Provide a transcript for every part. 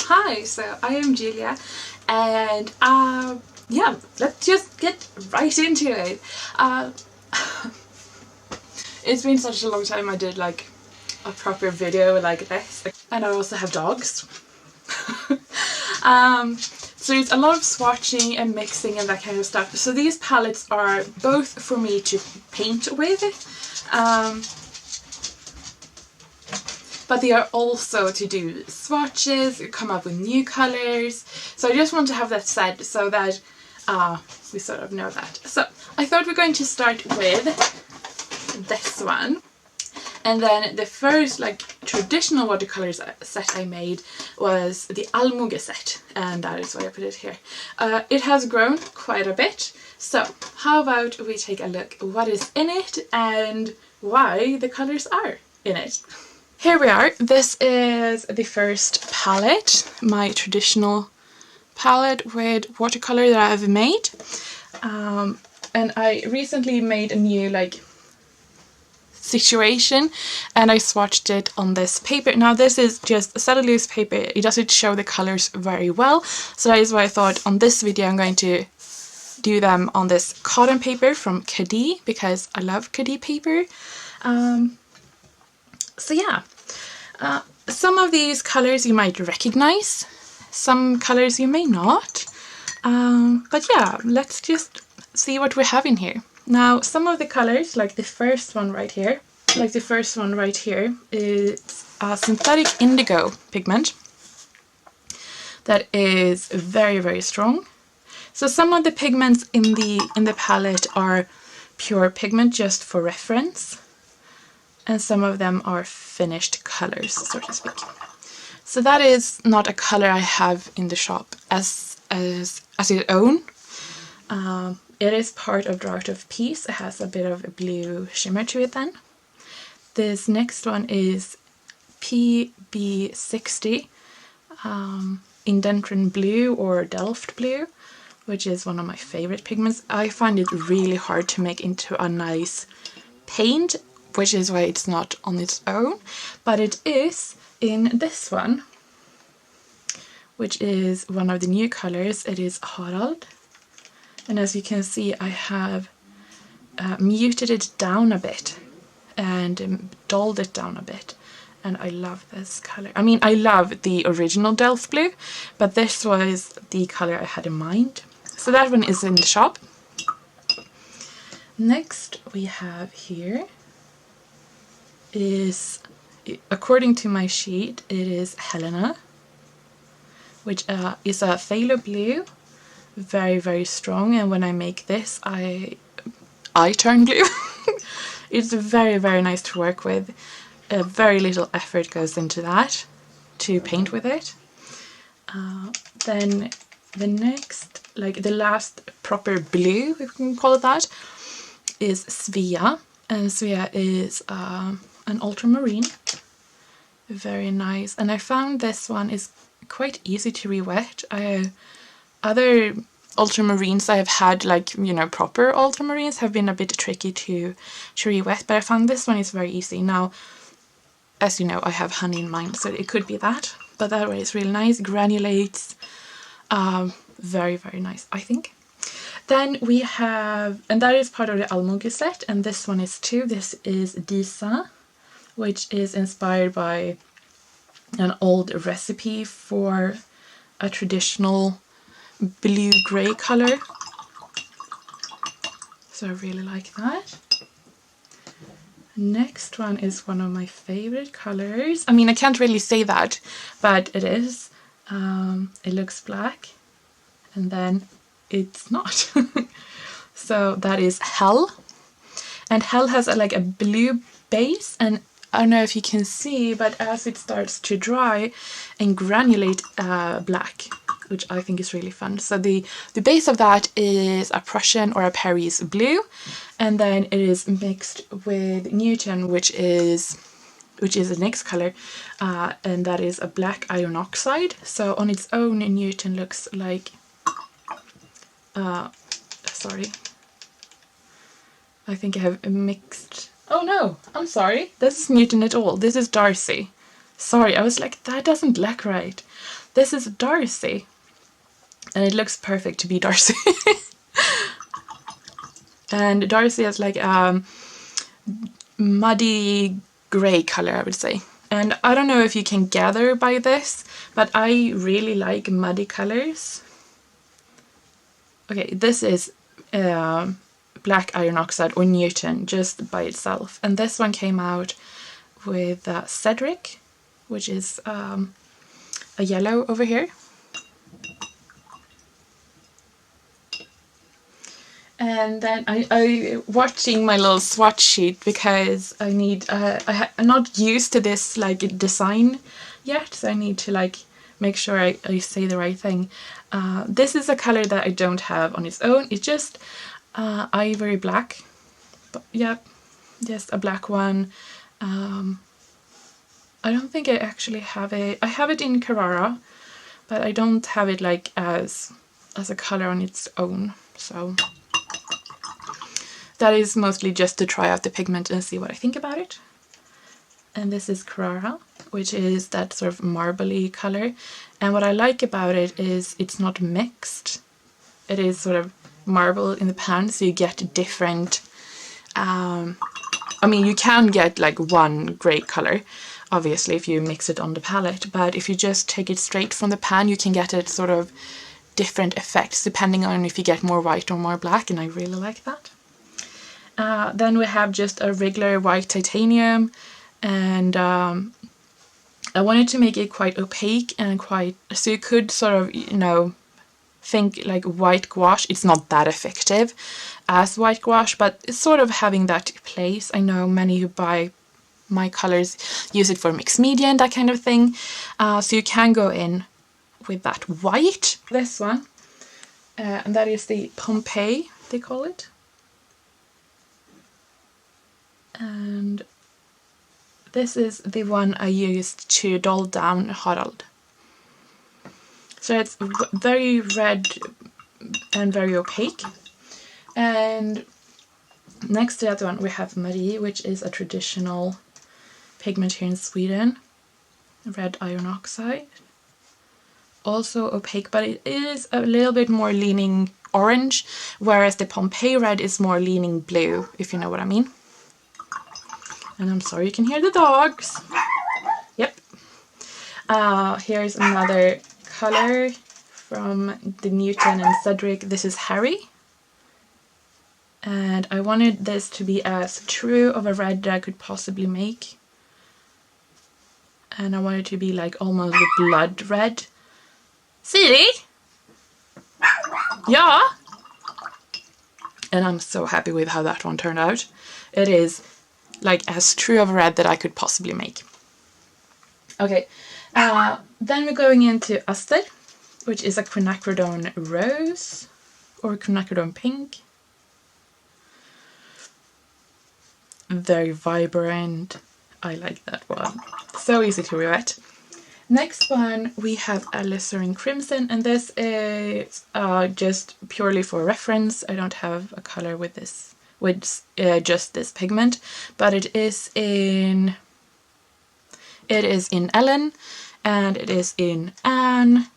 Hi, so I am Julia, and yeah, let's just get right into it. It's been such a long time I did like a proper video like this, and I also have dogs. So it's a lot of swatching and mixing and that kind of stuff. So these palettes are both for me to paint with, but they are also to do swatches, come up with new colours. So I just want to have that said so that we sort of know that. So I thought we're going to start with this one. And then the first like traditional watercolors set I made was the almogue set, and that is why I put it here. It has grown quite a bit, so how about we take a look what is in it and why the colours are in it. Here we are. This is the first palette, my traditional palette with watercolor that I've made. And I recently made a new like situation and I swatched it on this paper. Now this is just cellulose paper, it doesn't show the colors very well, so that is why I thought on this video I'm going to do them on this cotton paper from Kadhi because I love Kadhi paper. So yeah, some of these colors you might recognize, some colors you may not, but yeah, let's just see what we have in here. Now some of the colors, like the first one right here, is a synthetic indigo pigment that is very, very strong. So some of the pigments in the palette are pure pigment just for reference, and some of them are finished colors, so to speak. So that is not a color I have in the shop as its own. It is part of Art of Peace. It has a bit of a blue shimmer to it then. This next one is PB60 Indentrin Blue or Delft Blue, which is one of my favorite pigments. I find it really hard to make into a nice paint, which is why it's not on its own, but it is in this one, which is one of the new colors. It is Harald. And as you can see, I have muted it down a bit and dulled it down a bit. And I love this color. I mean, I love the original Delft Blue, but this was the color I had in mind. So that one is in the shop. Next we have here is, according to my sheet, it is Helena, which is a phthalo blue. Very, very strong, and when I make this I turn blue. It's very, very nice to work with. Very little effort goes into that to paint with it. Then the next, like the last proper blue, if we can call it that, is Svea, and Svea is an ultramarine. Very nice, and I found this one is quite easy to re-wet. Other ultramarines I have had, like, you know, proper ultramarines have been a bit tricky to re-wet, but I found this one is very easy. Now, as you know, I have honey in mine, so it could be that, but that way it's really nice, granulates, very, very nice, I think. Then we have, and that is part of the almogue set, and this one is too. This is Disa, which is inspired by an old recipe for a traditional blue-grey color, so I really like that. Next one is one of my favorite colors. I mean, I can't really say that, but it is. It looks black and then it's not. So that is Hell, and Hell has like a blue base, and I don't know if you can see, but as it starts to dry and granulate black, which I think is really fun. So the base of that is a Prussian or a Paris blue, and then it is mixed with Newton, which is the next color, and that is a black iron oxide. So on its own, Newton looks like, sorry, I think I have mixed. Oh no, I'm sorry. This is Newton at all. This is Darcy. Sorry, I was like, that doesn't look right. This is Darcy, and it looks perfect to be Darcy. And Darcy has like a muddy grey color, I would say. And I don't know if you can gather by this, but I really like muddy colors. Okay, this is black iron oxide or Newton just by itself. And this one came out with Cedric, which is a yellow over here. And then I watching my little swatch sheet because I need, I'm not used to this like design yet, so I need to like make sure I say the right thing. This is a color that I don't have on its own. It's just ivory black. But yeah, just a black one. I don't think I actually have it. I have it in Carrara, but I don't have it like as a color on its own. So that is mostly just to try out the pigment and see what I think about it. And this is Carrara, which is that sort of marbly color. And what I like about it is it's not mixed. It is sort of marble in the pan, so you get different, I mean, you can get like one great color, obviously, if you mix it on the palette, but if you just take it straight from the pan, you can get it sort of different effects depending on if you get more white or more black, and I really like that. Then we have just a regular white titanium, and I wanted to make it quite opaque and quite, so you could sort of, you know, think like white gouache. It's not that effective as white gouache, but it's sort of having that place. I know many who buy my colors use it for mixed media and that kind of thing, so you can go in with that white. This one, and that is the Pompeii, they call it. And this is the one I used to dull down Harald. So it's very red and very opaque. And next to that one we have Marie, which is a traditional pigment here in Sweden. Red iron oxide. Also opaque, but it is a little bit more leaning orange, whereas the Pompeii red is more leaning blue, if you know what I mean. And I'm sorry you can hear the dogs. Yep. Here's another color from the Newton and Cedric. This is Harry. And I wanted this to be as true of a red that I could possibly make. And I wanted it to be like almost a blood red. Siri? Yeah? And I'm so happy with how that one turned out. It is like as true of a red that I could possibly make. Okay, then we're going into Aster, which is a quinacridone rose or quinacridone pink. Very vibrant. I like that one. So easy to wet. Next one we have alizarin crimson, and this is just purely for reference. I don't have a color with this, with just this pigment, but it is in Ellen, and it is in Anne.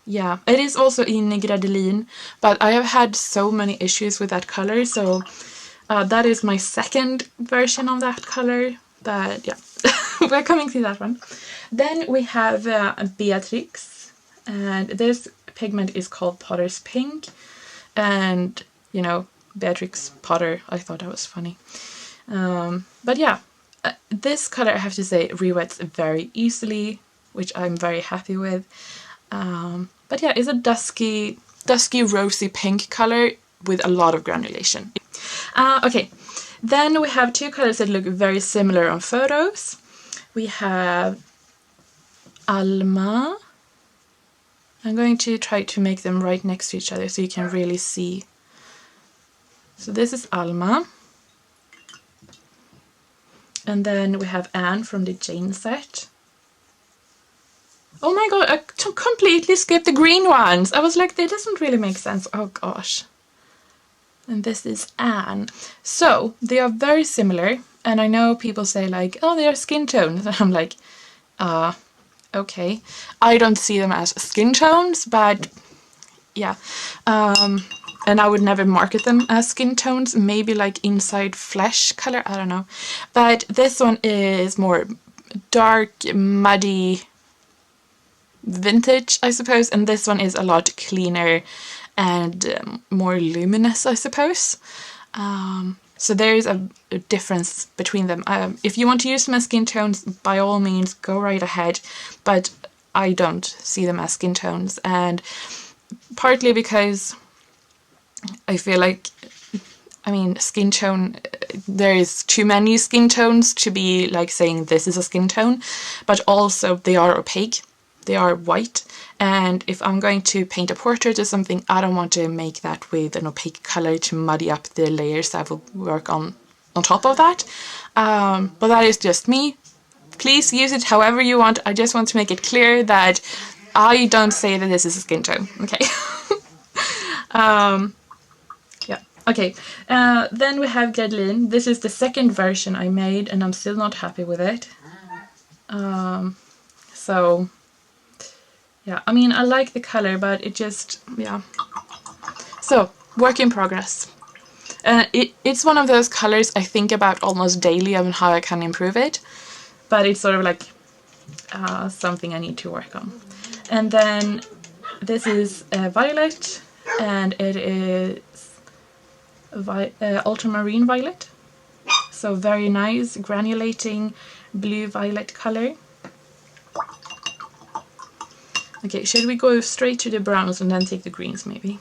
Yeah, it is also in Granulating, but I have had so many issues with that color, so that is my second version of that color, but yeah, we're coming to that one. Then we have Beatrix, and this pigment is called Potter's Pink, and you know, Beatrix Potter, I thought that was funny. But yeah, this color I have to say re-wets very easily, which I'm very happy with. But yeah, it's a dusky rosy pink color with a lot of granulation. Okay, then we have two colors that look very similar on photos. We have Alma. I'm going to try to make them right next to each other so you can really see. So this is Alma. And then we have Anne from the Jane set. Oh my god, I completely skipped the green ones. I was like, that doesn't really make sense. Oh gosh. And this is Anne. So they are very similar. And I know people say like, oh, they are skin tones. And I'm like, okay. I don't see them as skin tones, but yeah. And I would never market them as skin tones. Maybe like inside flesh color, I don't know. But this one is more dark, muddy, vintage, I suppose. And this one is a lot cleaner and more luminous, I suppose. So there is a difference between them. If you want to use them as skin tones, by all means, go right ahead. But I don't see them as skin tones. And partly because I feel like, I mean, skin tone, there is too many skin tones to be like saying this is a skin tone. But also they are opaque. They are white. And if I'm going to paint a portrait or something, I don't want to make that with an opaque color to muddy up the layers that will work on top of that. But that is just me. Please use it however you want. I just want to make it clear that I don't say that this is a skin tone, okay? Yeah, okay. Then we have Granulating. This is the second version I made and I'm still not happy with it. So... yeah, I mean, I like the color, but it just, yeah. So, work in progress. It's one of those colors I think about almost daily on how I can improve it. But it's sort of like something I need to work on. And then this is violet, and it is ultramarine violet. So very nice, granulating blue-violet color. Okay, should we go straight to the browns and then take the greens maybe?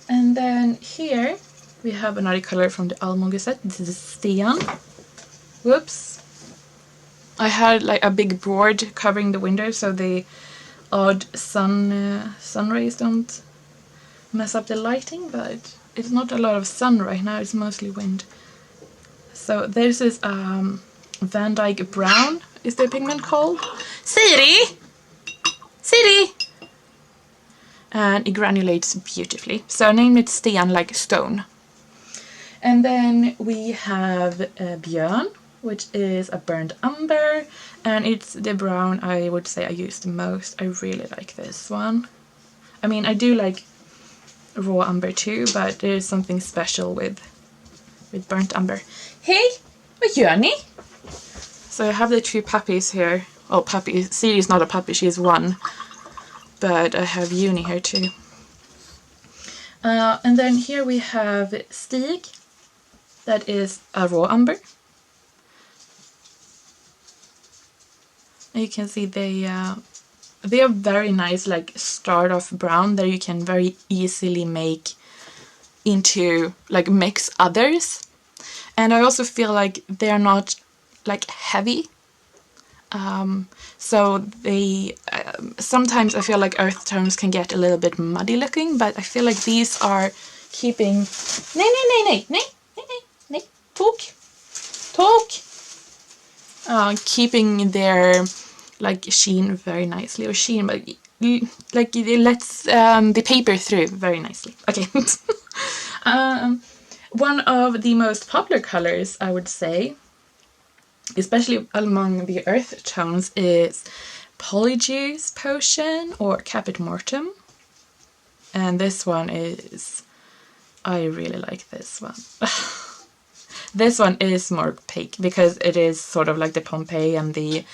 And then here we have another color from the Almonge set. This is Sten. Whoops. I had like a big board covering the window so the odd sun rays don't mess up the lighting, but it's not a lot of sun right now, it's mostly wind. So this is Van Dyke Brown, is the pigment called? Siri! Siri! And it granulates beautifully. So I named it Sten, like stone. And then we have Björn, which is a burnt umber. And it's the brown I would say I use the most. I really like this one. I mean, I do like raw umber too, but there's something special with burnt umber. Hey, vad gör ni? So I have the two puppies here. Oh, puppy. Siri is not a puppy, she is one. But I have Uni here too. And then here we have Stig. That is a raw umber. You can see they are very nice, like start off brown that you can very easily make into, like mix others. And I also feel like they are not like heavy. So they sometimes I feel like earth tones can get a little bit muddy looking, but I feel like these are keeping keeping their like sheen very nicely, or sheen, but like it lets the paper through very nicely. Okay. One of the most popular colors, I would say, especially among the earth tones, is Polyjuice Potion or Caput Mortem. And this one is, I really like this one. This one is more opaque because it is sort of like the Pompeii and the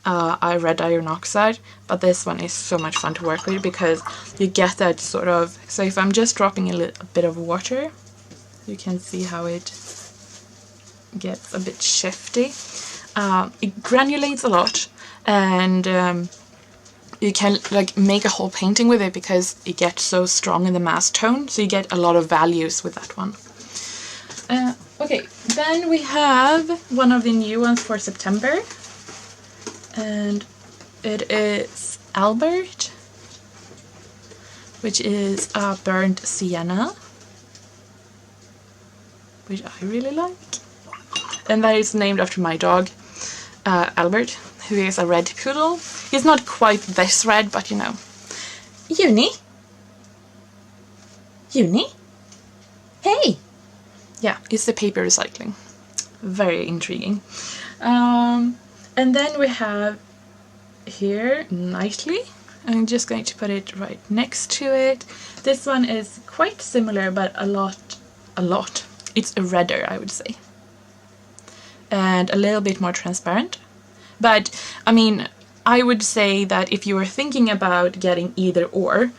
red iron oxide, but this one is so much fun to work with because you get that sort of, so if I'm just dropping a little bit of water, you can see how it gets a bit shifty. It granulates a lot, and you can like make a whole painting with it because it gets so strong in the mass tone, so you get a lot of values with that one. Okay, then we have one of the new ones for September, and it is Albert, which is a burnt sienna, which I really like. And that is named after my dog, Albert, who is a red poodle. He's not quite this red, but you know. Uni? Uni? Hey! yeah, it's the paper recycling. Very intriguing. And then we have here Nightly. I'm just going to put it right next to it. This one is quite similar, but a lot. It's a redder, I would say. And a little bit more transparent. But, I mean, I would say that if you were thinking about getting either or,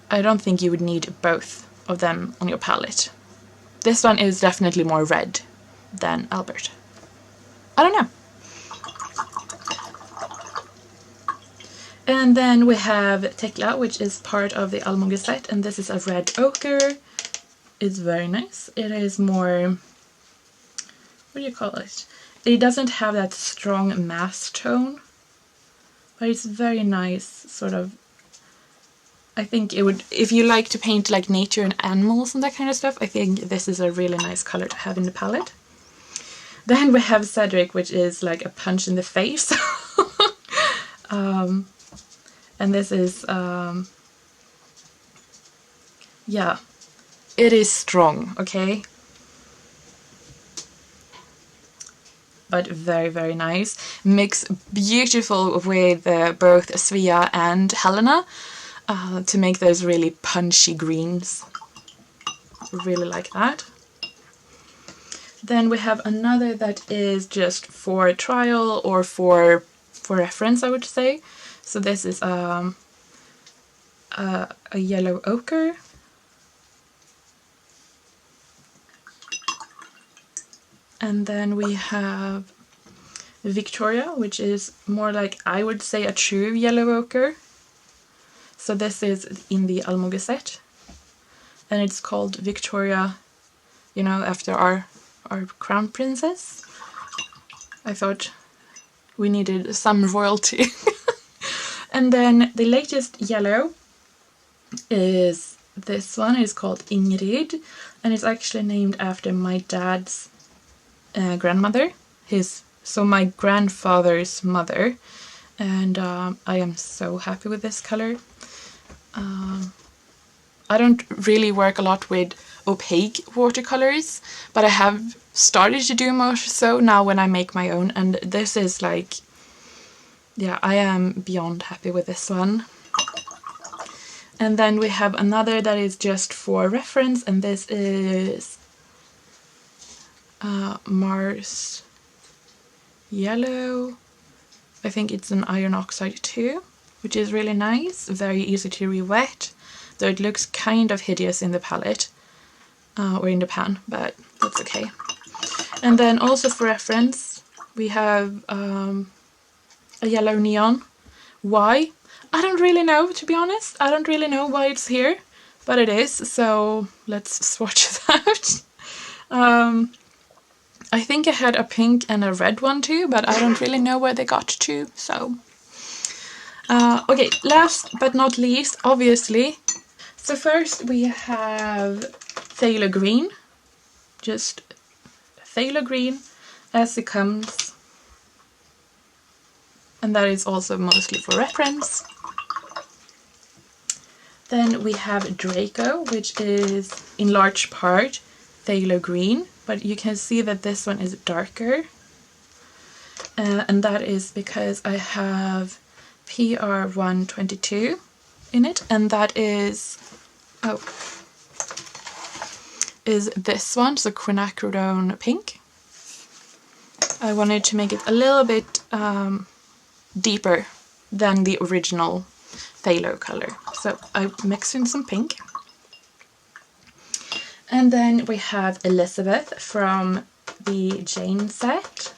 I don't think you would need both of them on your palette. This one is definitely more red than Albert. I don't know. And then we have Tekla, which is part of the Almoge set, and this is a red ochre. It's very nice. It is more, what do you call it? It doesn't have that strong mass tone, but it's very nice, sort of. I think it would, if you like to paint like nature and animals and that kind of stuff, I think this is a really nice color to have in the palette. Then we have Cedric, which is like a punch in the face. And this is, yeah, it is strong, okay? But very, very nice. Mix beautiful with both Svea and Helena to make those really punchy greens. Really like that. Then we have another that is just for trial or for reference, I would say. So this is a yellow ochre. And then we have Victoria, which is more like, I would say, a true yellow ochre. So this is in the Almoge set. And it's called Victoria, you know, after our crown princess. I thought we needed some royalty. And then the latest yellow is this one. It's called Ingrid, and it's actually named after my dad's grandmother. So my grandfather's mother, and I am so happy with this color. I don't really work a lot with opaque watercolors, but I have started to do more so now when I make my own, and this is like, yeah, I am beyond happy with this one. And then we have another that is just for reference, and this is Mars Yellow. I think it's an iron oxide too, which is really nice, very easy to re-wet, though it looks kind of hideous in the palette, or in the pan, but that's okay. And then also for reference, we have a yellow neon. Why? I don't really know, to be honest. I don't really know why it's here, but it is, so let's swatch it out. I think I had a pink and a red one too, but I don't really know where they got to, so. Okay, last but not least, obviously. So first we have Phthalo Green. Just Phthalo Green as it comes. And that is also mostly for reference. Then we have Draco, which is in large part Phthalo Green, but you can see that this one is darker. And that is because I have PR122 in it, and that is, is this one, so quinacridone pink. I wanted to make it a little bit deeper than the original phthalo color, so I mixed in some pink. And then we have Elizabeth from the Jane set,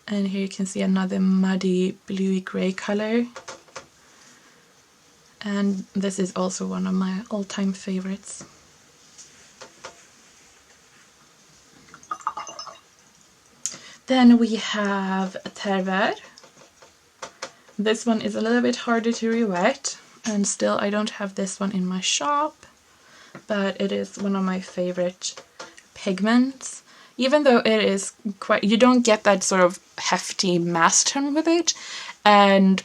and here you can see another muddy bluey grey color, and this is also one of my all-time favorites. Then we have Terver. This one is a little bit harder to re-wet, and still I don't have this one in my shop, but it is one of my favorite pigments. Even though it is quite, you don't get that sort of hefty mass tone with it, and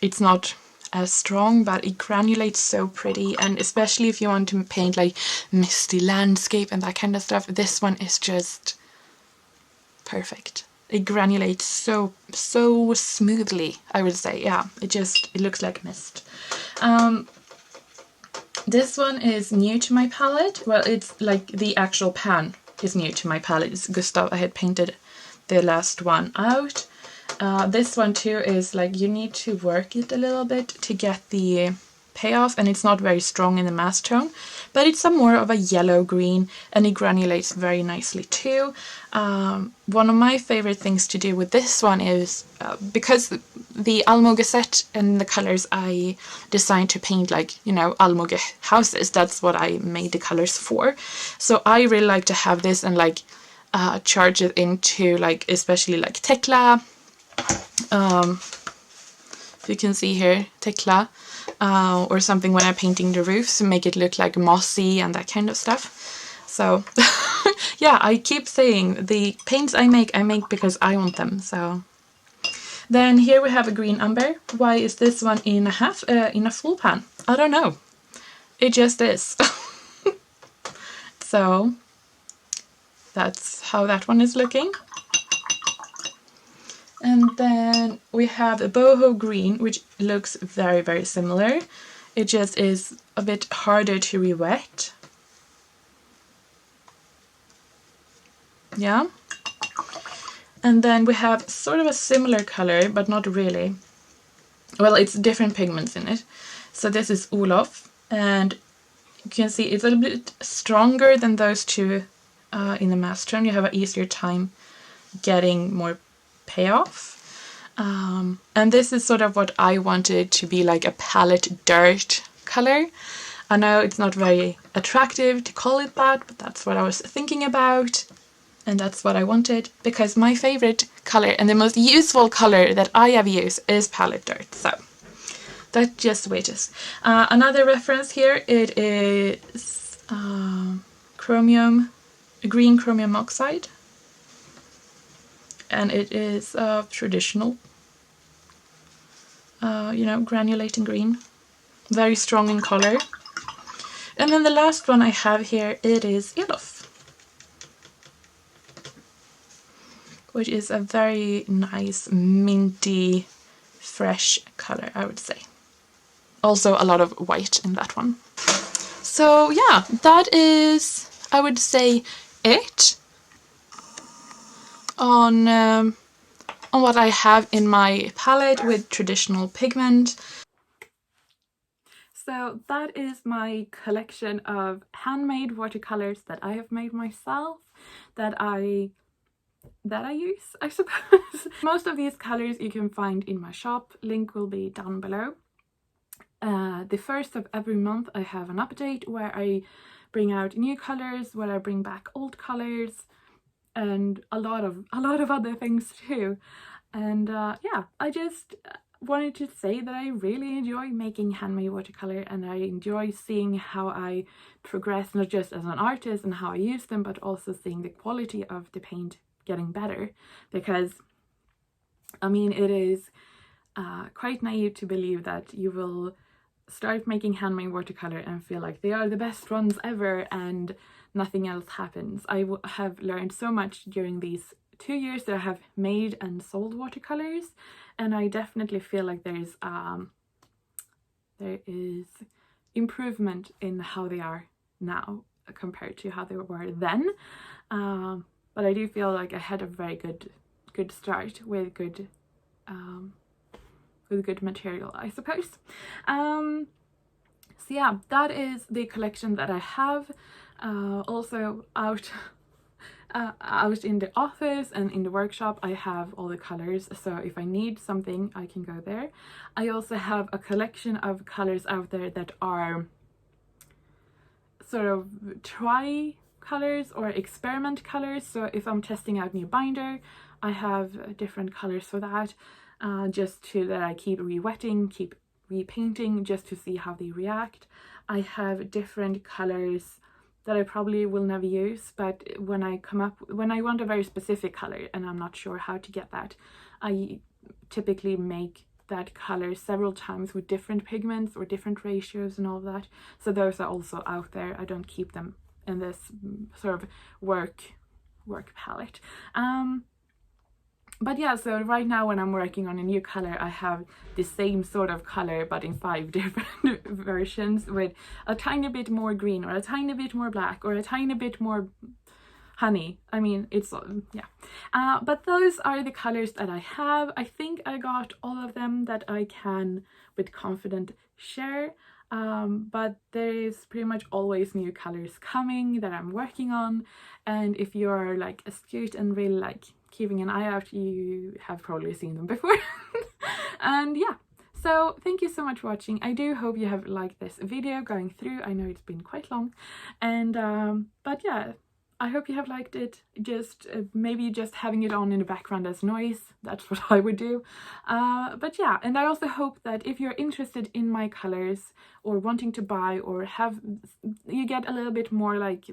it's not as strong, but it granulates so pretty, and especially if you want to paint like misty landscape and that kind of stuff, this one is just perfect. It granulates so smoothly, I would say. Yeah, it looks like mist. This one is new to my palette. Well, it's like the actual pan is new to my palette. It's Gustav. I had painted the last one out. This one too is like you need to work it a little bit to get the payoff, and it's not very strong in the mass tone, but it's more of a yellow green, and it granulates very nicely too. One of my favorite things to do with this one is because the almogue set and the colors I designed to paint, like, you know, almogue houses, that's what I made the colors for. So I really like to have this and like charge it into like especially like Tekla. If you can see here, Tekla, or something when I'm painting the roofs to make it look like mossy and that kind of stuff. So yeah, I keep saying the paints I make because I want them. So then here we have a green umber. Why is this one in a full pan? I don't know. It just is. So that's how that one is looking. And then we have a boho green, which looks very, very similar. It just is a bit harder to re-wet. Yeah. And then we have sort of a similar color, but not really. Well, it's different pigments in it. So this is Olof, and you can see it's a little bit stronger than those two in the mass tone. You have an easier time getting more payoff. And this is sort of what I wanted to be like a palette dirt color. I know it's not very attractive to call it that, but that's what I was thinking about, and that's what I wanted, because my favorite color and the most useful color that I have used is palette dirt. So that's just the way it is. Another reference here, it is green chromium oxide. And it is traditional, you know, granulating green, very strong in color. And then the last one I have here, it is Elof, which is a very nice, minty, fresh color, I would say. Also a lot of white in that one. So yeah, that is, I would say, it on what I have in my palette with traditional pigment. So that is my collection of handmade watercolors that I have made myself, that I use, I suppose. Most of these colors you can find in my shop. Link will be down below. The first of every month I have an update where I bring out new colors, where I bring back old colors, and a lot of other things too. And yeah, I just wanted to say that I really enjoy making handmade watercolor, and I enjoy seeing how I progress, not just as an artist and how I use them, but also seeing the quality of the paint getting better. Because I mean, it is quite naive to believe that you will start making handmade watercolor and feel like they are the best ones ever and nothing else happens. I have learned so much during these 2 years that I have made and sold watercolors, and I definitely feel like there is improvement in how they are now compared to how they were then. But I do feel like I had a very good start with good material, I suppose. So yeah, that is the collection that I have. Also out in the office and in the workshop I have all the colors, so if I need something I can go there. I also have a collection of colors out there that are sort of try colors or experiment colors. So if I'm testing out new binder, I have different colors for that, just to that I keep re-wetting, keep repainting, just to see how they react. I have different colors that I probably will never use, but when I want a very specific color and I'm not sure how to get that, I typically make that color several times with different pigments or different ratios and all of that. So those are also out there. I don't keep them in this sort of work palette. But yeah, so right now when I'm working on a new color, I have the same sort of color but in 5 different versions, with a tiny bit more green or a tiny bit more black or a tiny bit more honey. I mean, it's yeah. But those are the colors that I have. I think I got all of them that I can with confidence share. But there is pretty much always new colors coming that I'm working on, and if you're like astute and really like keeping an eye out, you have probably seen them before. And yeah, so thank you so much for watching. I do hope you have liked this video going through. I know it's been quite long, and but yeah, I hope you have liked it. Just maybe just having it on in the background as noise, that's what I would do. But yeah, and I also hope that if you're interested in my colors or wanting to buy or have, you get a little bit more like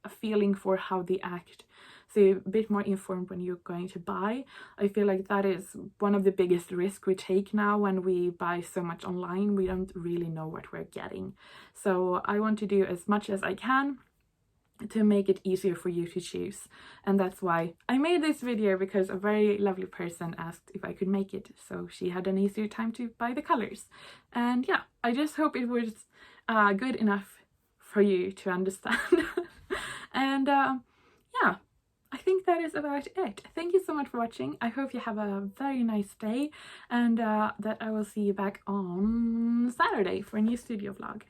a feeling for how they act, so you're a bit more informed when you're going to buy. I feel like that is one of the biggest risks we take now when we buy so much online. We don't really know what we're getting. So I want to do as much as I can to make it easier for you to choose, and that's why I made this video, because a very lovely person asked if I could make it, so she had an easier time to buy the colors. And yeah, I just hope it was good enough for you to understand. And yeah, I think that is about it. Thank you so much for watching. I hope you have a very nice day, and that I will see you back on Saturday for a new studio vlog.